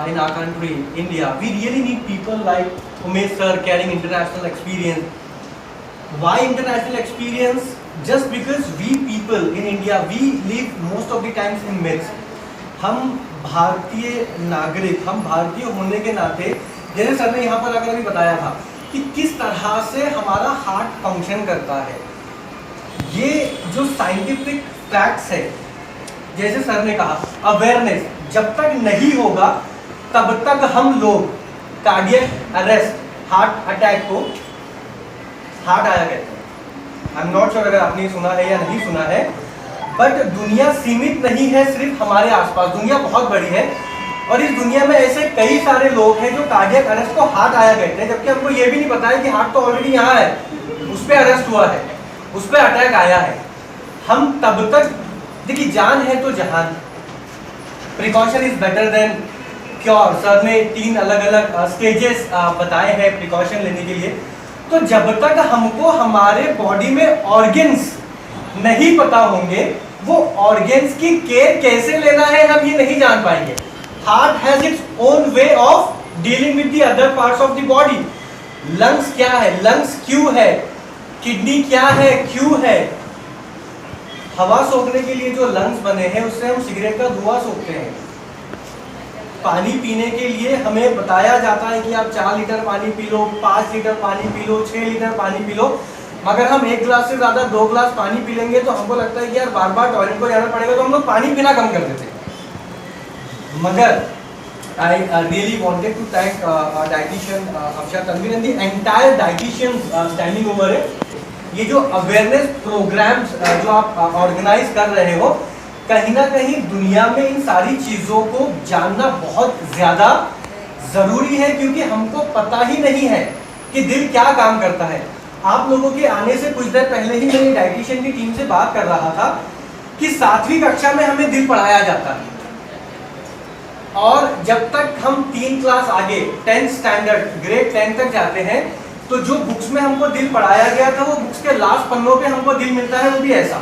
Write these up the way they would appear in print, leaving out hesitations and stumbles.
in our country, India, we really need people like Umesh sir carrying international experience. Why international experience? Just because we people in India, we live most of the times in myths. हम भारतीय नागरिक, हम भारतीय होने के नाते, जैसे sir ने यहाँ पर आकर अभी बताया था कि किस तरह से हमारा हार्ट फंक्शन करता है, ये जो साइंटिफिक फैक्ट्स है, जैसे सर ने कहा अवेयरनेस जब तक नहीं होगा तब तक हम लोग कार्डियक अरेस्ट, हार्ट अटैक को हार्ट आया कहते हैं। आई एम नॉट श्योर अगर आपने सुना है या नहीं सुना है, बट दुनिया सीमित नहीं है सिर्फ हमारे आसपास, दुनिया बहुत बड़ी है और इस दुनिया में ऐसे कई सारे लोग हैं जो कार्डियक अरेस्ट को हार्ट आया कहते हैं, जबकि हमको ये भी नहीं पता है कि हार्ट तो ऑलरेडी यहाँ है, उस पर अरेस्ट हुआ है, उस पर अटैक आया है। हम तब तक, देखिए जान है तो जहान, precaution is better than cure. Sir ने 3 अलग अलग स्टेजेस बताए हैं प्रिकॉशन लेने के लिए। तो जब तक हमको हमारे बॉडी में ऑर्गन्स नहीं पता होंगे, वो ऑर्गन्स की केयर कैसे लेना है हम ये नहीं जान पाएंगे। Heart has its own way of dealing with the other parts of the body. Lungs क्या है, लंग्स क्यों है, किडनी क्या है, क्यों है। हवा सोखने के लिए जो लंग्स बने हैं उससे हम सिगरेट का धुआं सोखते हैं। पानी पीने के लिए हमें बताया जाता है कि आप 4 लीटर पानी पी लो, 5 लीटर पानी पी लो, 6 लीटर पानी पी लो। मगर हम 1 गिलास से ज्यादा 2 गिलास पानी पी लेंगे तो हमको लगता है कि यार बार बार टॉयलेट को जाना पड़ेगा, तो हम लोग पानी पीना कम कर देते हैं। मगर I really wanted to thank dietitian Afsha Tanvir and the entire dietitians standing over it. ये जो अवेयरनेस प्रोग्राम्स जो आप ऑर्गेनाइज कर रहे हो, कहीं ना कहीं दुनिया में इन सारी चीज़ों को जानना बहुत ज़्यादा ज़रूरी है, क्योंकि हमको पता ही नहीं है कि दिल क्या काम करता है। आप लोगों के आने से कुछ देर पहले ही मेरी डाइटिशियन की टीम से बात कर रहा था कि 7वीं कक्षा में हमें दिल पढ़ाया जाता है, और जब तक हम 3 क्लास आगे 10th स्टैंडर्ड ग्रेड 10 तक जाते हैं तो जो बुक्स में हमको दिल पढ़ाया गया था वो बुक्स के लास्ट पन्नों पे हमको दिल मिलता है, वो भी ऐसा।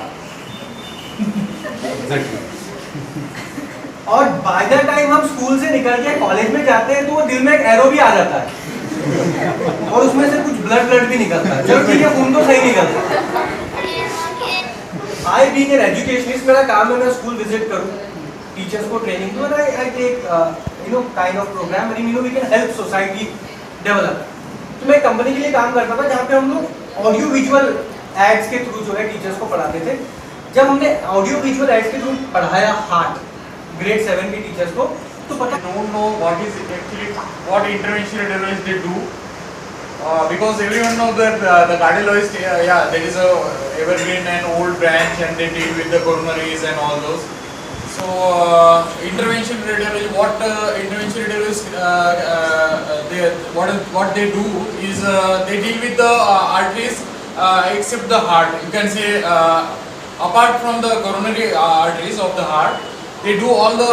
और बाय द टाइम हम स्कूल से निकल के कॉलेज में जाते हैं तो वो दिल में एक एरो भी आ जाता है और उसमें से कुछ ब्लड भी निकलता है। चलो ठीक है, खून तो सही निकलता है। आई बीइंग एन एजुकेशनिस्ट, मेरा काम है मैं स्कूल विजिट करूं, टीचर्स को ट्रेनिंग दूं, और I take kind of program where we can help society develop. तो मैं कंपनी के लिए काम करता था जहाँ पे हम लोग ऑडियो विजुअल एड्स के थ्रू जो है टीचर्स को पढ़ाते थे। जब हमने ऑडियो विजुअल एड्स के थ्रू पढ़ाया हार्ट ग्रेड 7 के टीचर्स को, तो पता don't know what is actually what interventional radiologists they do, because everyone knows that the cardiologist, that is a evergreen and old branch, and they deal with the coronaries and all those. So interventional radiology, what interventional radiologists what they do is they deal with the arteries except the heart. You can say apart from the coronary arteries of the heart, they do all the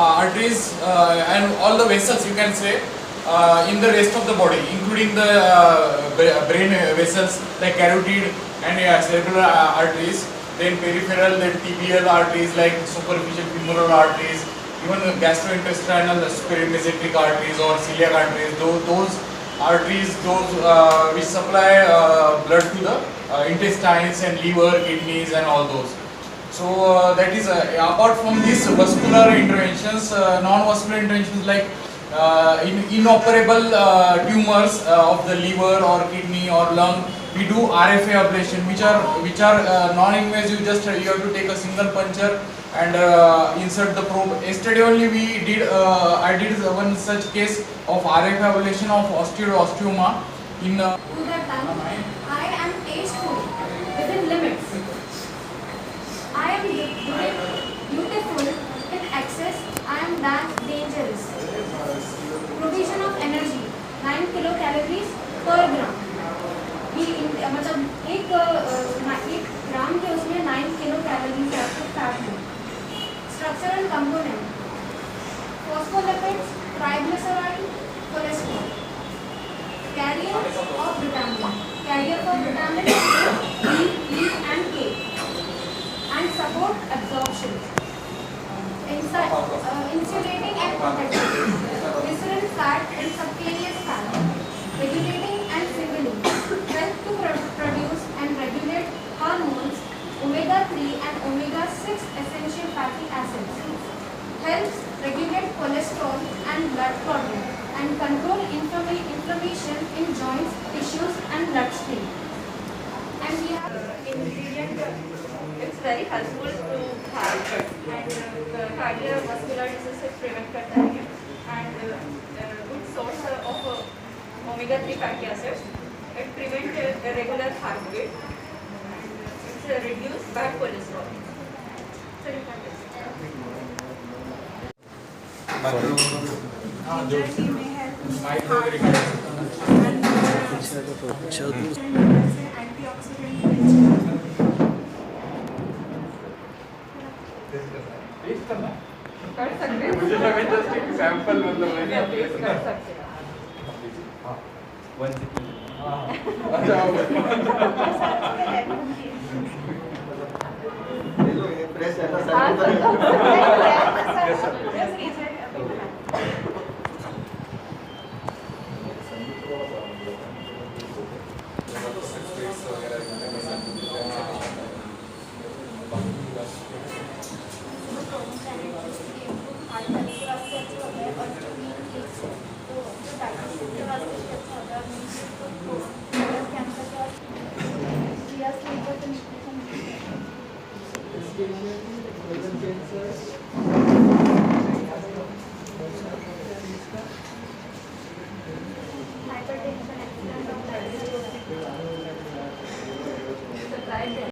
arteries and all the vessels, you can say, in the rest of the body, including the brain vessels like carotid and cerebral arteries, then peripheral, then tibial arteries like superficial femoral arteries, even gastrointestinal mesenteric arteries or celiac arteries. Those arteries, which supply blood to the intestines and liver, kidneys and all those. So that is apart from these vascular interventions, non-vascular interventions like inoperable tumors of the liver or kidney or lung, we do RFA ablation, which are non-invasive. Just you have to take a single puncture and insert the probe. Yesterday only I did one such case of RFA ablation of osteoma in. I am tasteful within limits. I am beautiful in excess. I am dangerous. Provision of energy 9 kilocalories per gram. मतलब एक ग्राम के उसमें 9 kilo calories आपको fat है। Structure and component, phospholipids, triglyceride, cholesterol, carrier of vitamin B, E and K, and support absorption, insulating and protecting, visceral fat and subcutaneous fat, regulating and signaling, help to produce and regulate hormones, omega-3 and omega-6 essential fatty acids, helps regulate cholesterol and blood clotting, and control inflammation in joints, tissues and bloodstream. And we have ingredient, it's very helpful to have, and cardiovascular disease से prevent करता है, and good source of omega-3 fatty acids. It prevent irregular heartbeat, and it's reduce bad cholesterol. So you can ginger may help antioxidant rich. कर सकते हैं, मुझे लगा just एक sample मतलब मैंने टेस्ट कर सकते हैं. अच्छा प्रेस ऐसा हाँ, सर just reset अभी. Hypertension, accident of So try it.